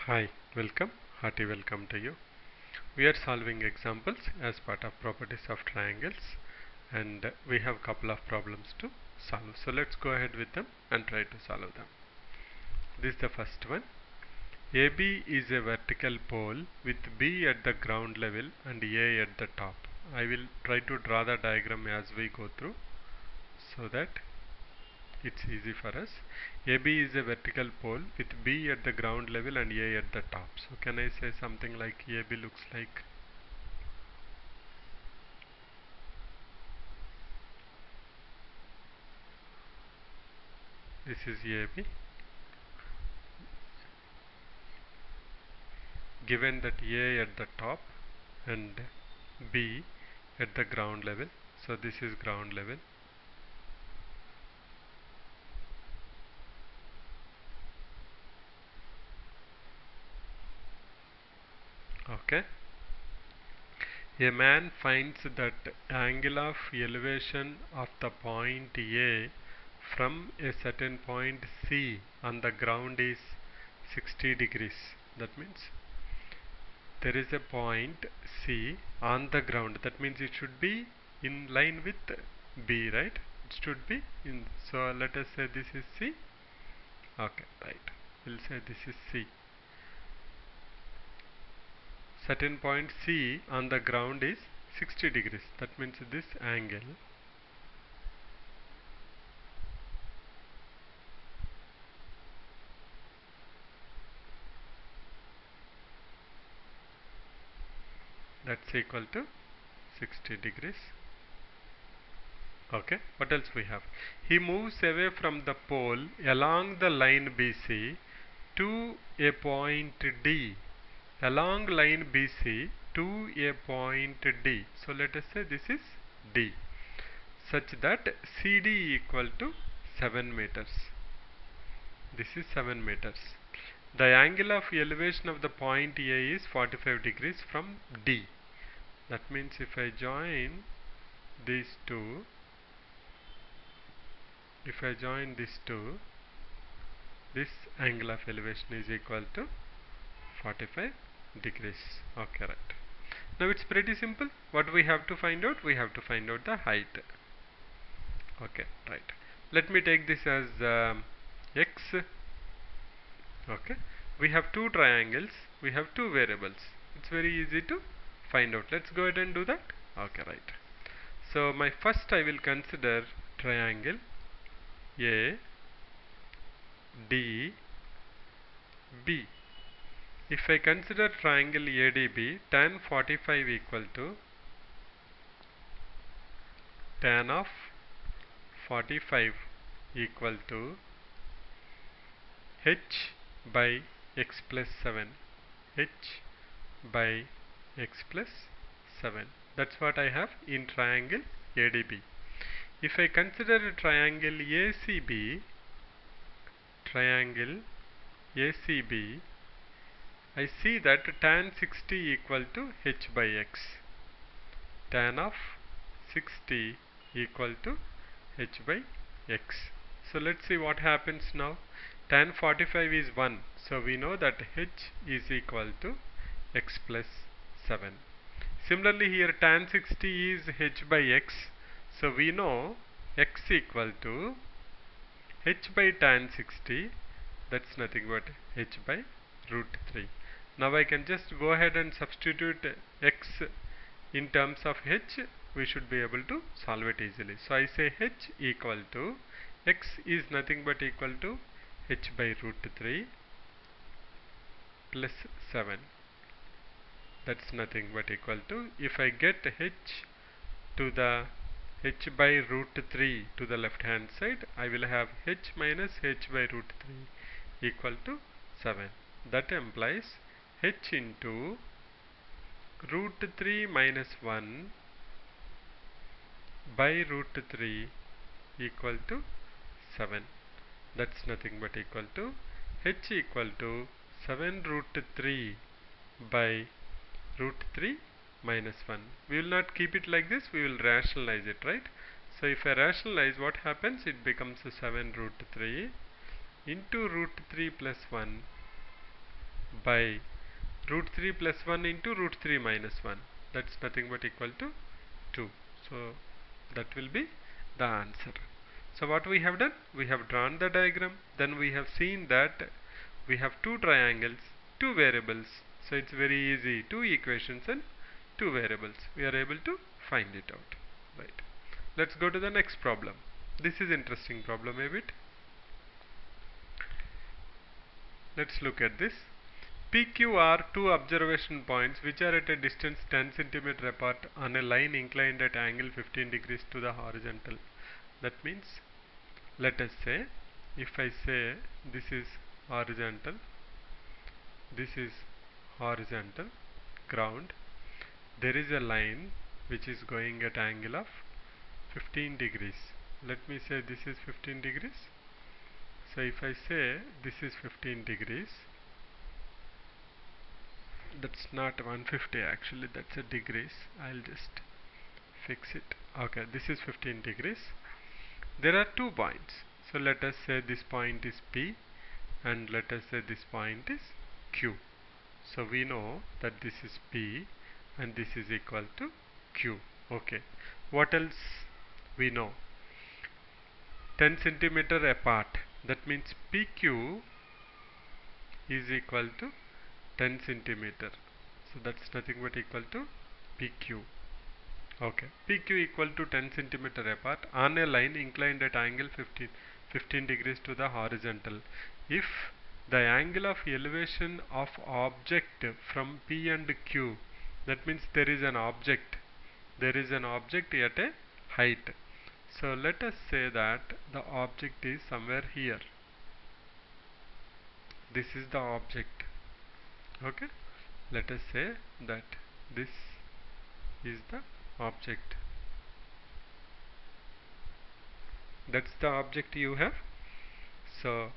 Hi, welcome, hearty welcome to you. We are solving examples as part of properties of triangles, and we have couple of problems to solve. So let's go ahead with them and try to solve them. This is the first one. AB is a vertical pole with B at the ground level and A at the top. I will try to draw the diagram as we go through so that it's easy for us. AB is a vertical pole with B at the ground level and A at the top. So can I say something like AB looks like this is AB. Given that A at the top and B at the ground level. So this is ground level. Okay. A man finds that angle of elevation of the point A from a certain point C on the ground is 60 degrees. That means there is a point C on the ground. That means it should be in line with B, right? It should be in. So let us say this is C. Okay, right. We'll say this is C. Certain point C on the ground is 60 degrees. That means this angle that's equal to 60 degrees. Okay, what else we have? He moves away from the pole along the line BC to a point D. Along line BC to a point D. So let us say this is D, such that CD equal to 7 meters. This is 7 meters. The angle of elevation of the point A is 45 degrees from D. That means if I join these two, this angle of elevation is equal to 45 degrees. Okay, right. Now it's pretty simple. What we have to find out? We have to find out the height. Okay, right. Let me take this as x. Okay. We have two triangles. We have two variables. It's very easy to find out. Let's go ahead and do that. Okay, right. So my first I will consider triangle A D B. If I consider triangle ADB, tan 45 equal to tan of 45 equal to h by x plus 7. H by x plus 7. That's what I have in triangle ADB. If I consider triangle ACB, I see that tan 60 equal to h by x. Tan of 60 equal to h by x. So let's see what happens now. Tan 45 is 1. So we know that h is equal to x plus 7. Similarly here tan 60 is h by x. So we know x equal to h by tan 60. That's nothing but h by root 3. Now I can just go ahead and substitute x in terms of h. We should be able to solve it easily. So I say h equal to x is nothing but equal to h by root 3 plus 7. That's nothing but equal to, if I get h to the h by root 3 to the left hand side, I will have h minus h by root 3 equal to 7. That implies h into root 3 minus 1 by root 3 equal to 7. That's nothing but equal to h equal to 7 root 3 by root 3 minus 1. We will not keep it like this, we will rationalize it, right? So if I rationalize, what happens? It becomes 7 root 3 into root 3 plus 1 by root 3 plus 1 into root 3 minus 1. That's nothing but equal to 2. So that will be the answer. So what we have done? We have drawn the diagram. Then we have seen that we have two triangles, two variables. So it's very easy. Two equations and two variables. We are able to find it out. Right. Let's go to the next problem. This is interesting problem a bit. Let's look at this. PQ are two observation points which are at a distance 10 cm apart on a line inclined at angle 15 degrees to the horizontal. That means, let us say, if I say this is horizontal, this is horizontal ground, there is a line which is going at angle of 15 degrees. Let me say this is 15 degrees. So if I say this is 15 degrees, that's not 150 actually, that's a degrees. I'll just fix it. Okay, this is 15 degrees. There are 2 points. So let us say this point is P and let us say this point is Q. So we know that this is P and this is equal to Q. Okay. What else we know? 10 centimeter apart. That means PQ is equal to 10 centimeter. So that's nothing but equal to PQ. Okay. PQ equal to 10 centimeter apart on a line inclined at angle 15 degrees to the horizontal. If the angle of elevation of object from P and Q, that means there is an object at a height. So let us say that the object is somewhere here. This is the object. Okay. Let us say that this is the object. That's the object you have. So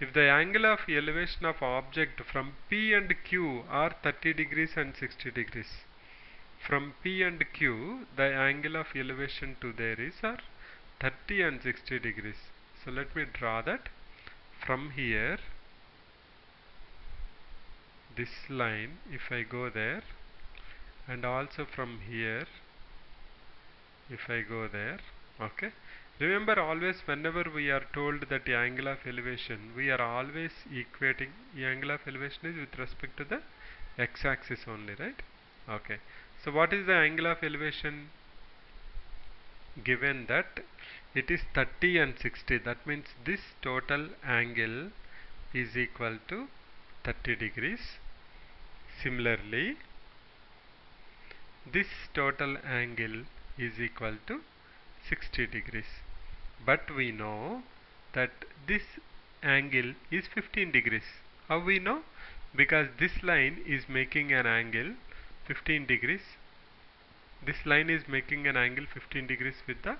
if the angle of elevation of object from P and Q are 30 degrees and 60 degrees, from P and Q the angle of elevation to there is are 30 and 60 degrees. So let me draw that. From here, this line, if I go there, and also from here if I go there. Okay. Remember, always whenever we are told that the angle of elevation, we are always equating the angle of elevation is with respect to the x-axis only, right? Okay. So what is the angle of elevation? Given that it is 30 and 60, that means this total angle is equal to 30 degrees. Similarly, this total angle is equal to 60 degrees. But we know that this angle is 15 degrees. How we know? Because this line is making an angle 15 degrees. This line is making an angle 15 degrees with the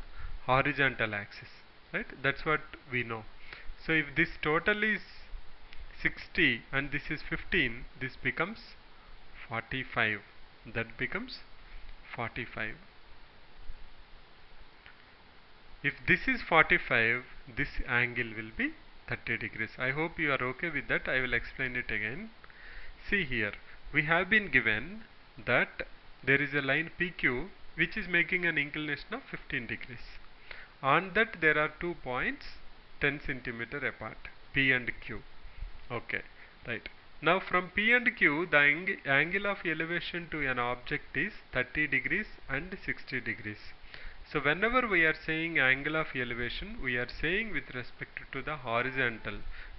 horizontal axis. Right? That's what we know. So if this total is 60 and this is 15, this becomes 45. That becomes 45. If this is 45, this angle will be 30 degrees. I hope you are okay with that. I will explain it again. See here, we have been given that there is a line PQ which is making an inclination of 15 degrees. On that there are 2 points 10 centimeter apart, P and Q. Okay, right. Now from P and Q, the angle of elevation to an object is 30 degrees and 60 degrees. So whenever we are saying angle of elevation, we are saying with respect to the horizontal,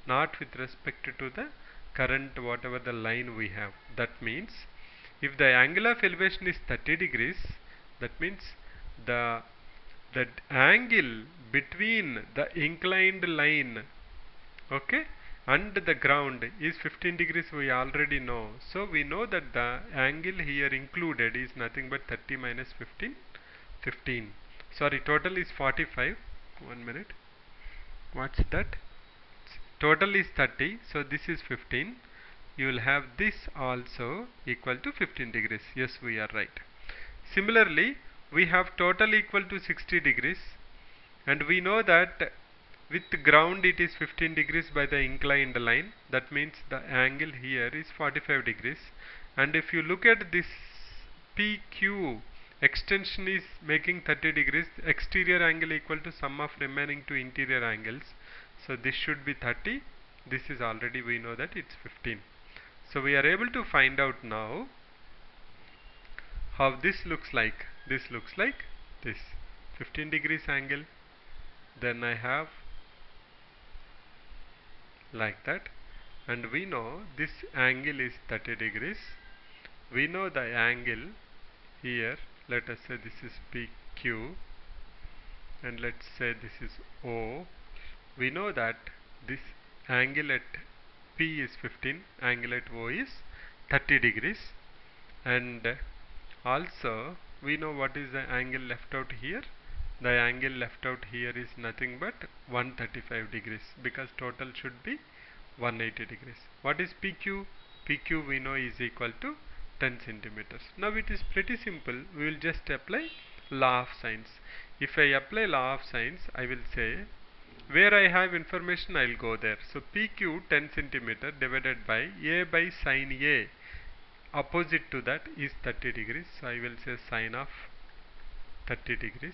not with respect to the current whatever the line we have. That means if the angle of elevation is 30 degrees, that means the angle between the inclined line, okay, and the ground is 15 degrees, we already know. So we know that the angle here included is nothing but 30 minus 15. Sorry, total is 45. 1 minute. What's that? Total is 30. So this is 15. You will have this also equal to 15 degrees. Yes, we are right. Similarly, we have total equal to 60 degrees. And we know that with ground it is 15 degrees by the inclined line. That means the angle here is 45 degrees. And if you look at this PQ, extension is making 30 degrees, exterior angle equal to sum of remaining two interior angles. So this should be 30. This is already, we know that it's 15. So we are able to find out now how this looks like. This looks like this 15 degrees angle. Then I have like that, and we know this angle is 30 degrees. We know the angle here, let us say this is PQ, and let's say this is O. We know that this angle at P is 15, angle at O is 30 degrees, and also we know what is the angle left out here. The angle left out here is nothing but 135 degrees, because total should be 180 degrees. What is PQ? PQ we know is equal to 10 centimeters. Now it is pretty simple. We will just apply law of sines. If I apply law of sines, I will say where I have information I will go there. So PQ 10 centimeter divided by A by sine A, opposite to that is 30 degrees. So I will say sine of 30 degrees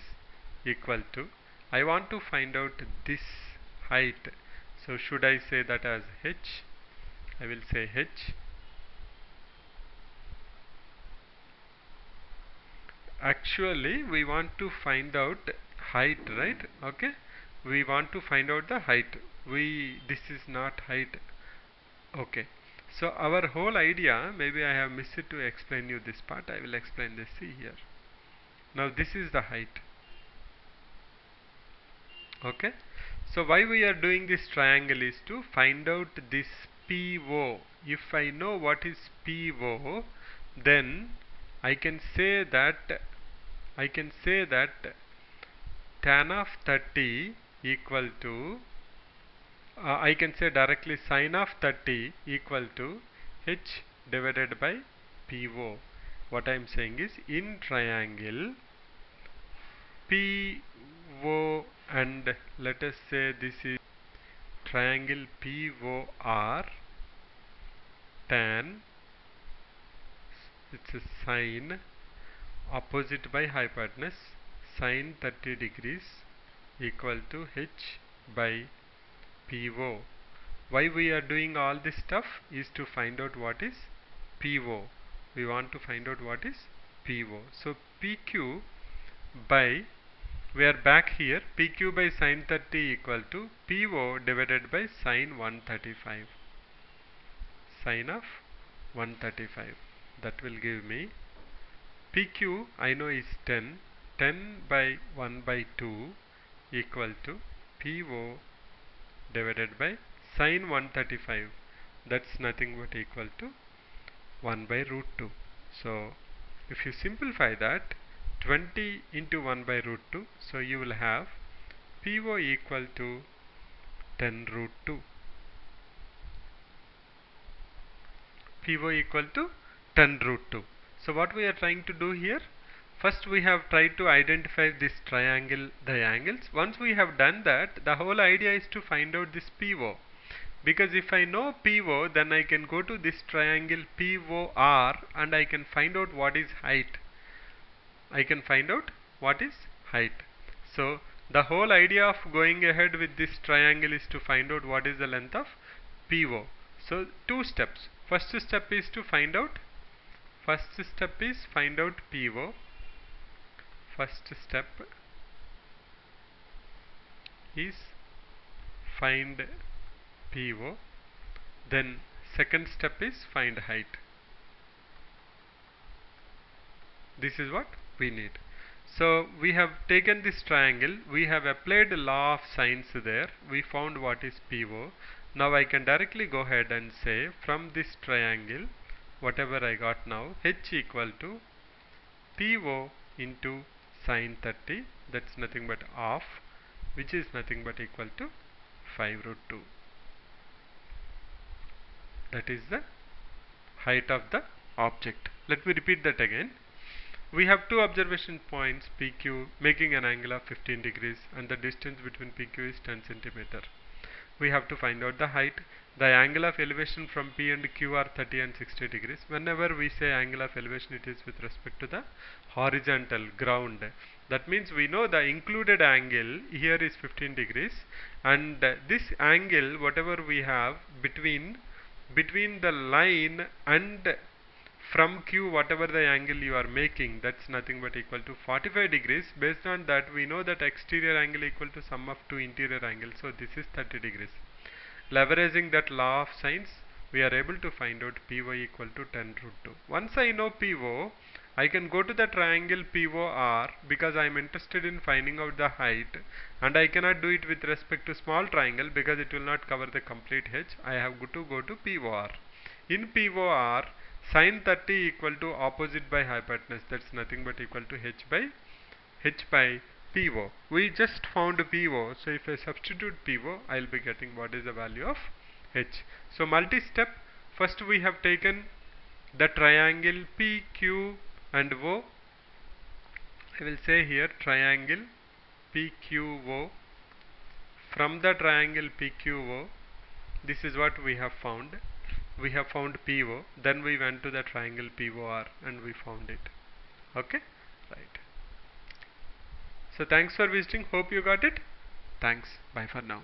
equal to, I want to find out this height. So should I say that as h? I will say h. Actually we want to find out height, right? Okay, we want to find out the height. This is not height. Okay, so our whole idea, maybe I have missed it to explain you this part. I will explain this. See here, now this is the height. Okay, so why we are doing this triangle is to find out this PO. If I know what is PO, then I can say that tan of 30 equal to I can say directly sine of 30 equal to h divided by PO. What I am saying is, in triangle PO, and let us say this is triangle POR, tan, it's a sine, opposite by hypotenuse, sine 30 degrees equal to h by PO. Why we are doing all this stuff is to find out what is PO. We want to find out what is PO. So PQ by, we are back here, PQ by sine 30 equal to PO divided by sine 135, sine of 135. That will give me PQ I know is 10, 10 by 1 by 2 equal to PO divided by sine 135. That's nothing but equal to 1 by root 2. So if you simplify that, 20 into 1 by root 2, so you will have PO equal to 10 root 2. PO equal to 10 root 2. So what we are trying to do here, first we have tried to identify this triangle, the angles. Once we have done that, the whole idea is to find out this PO. Because if I know PO, then I can go to this triangle POR and I can find out what is height. I can find out what is height. So the whole idea of going ahead with this triangle is to find out what is the length of PO. So two steps. First step is to find out, PO. First step is find PO. Then second step is find height. This is what we need. So we have taken this triangle, we have applied the law of sines there, we found what is PO. Now I can directly go ahead and say, from this triangle, whatever I got now, h equal to PO into sine 30, that's nothing but half, which is nothing but equal to 5 root 2. That is the height of the object. Let me repeat that again. we have two observation points PQ making an angle of 15 degrees and the distance between PQ is 10 centimeter. We have to find out the height. The angle of elevation from P and Q are 30 and 60 degrees. Whenever we say angle of elevation, it is with respect to the horizontal ground. That means we know the included angle here is 15 degrees, and this angle whatever we have between the line and from Q, whatever the angle you are making, that's nothing but equal to 45 degrees. Based on that, we know that exterior angle equal to sum of two interior angles, so this is 30 degrees. Leveraging that law of sines, we are able to find out PO equal to 10 root 2. Once I know PO, I can go to the triangle POR because I am interested in finding out the height, and I cannot do it with respect to small triangle because it will not cover the complete H. I have to go to POR. In POR, sin 30 equal to opposite by hypotenuse, that's nothing but equal to H by PO. We just found PO, so if I substitute PO, I will be getting what is the value of H. So multi-step, first we have taken the triangle PQ and O. I will say here triangle PQO. From the triangle PQO, this is what we have found. We have found PO, then we went to the triangle POR and we found it. Okay, right. So thanks for visiting, hope you got it. Thanks, bye for now.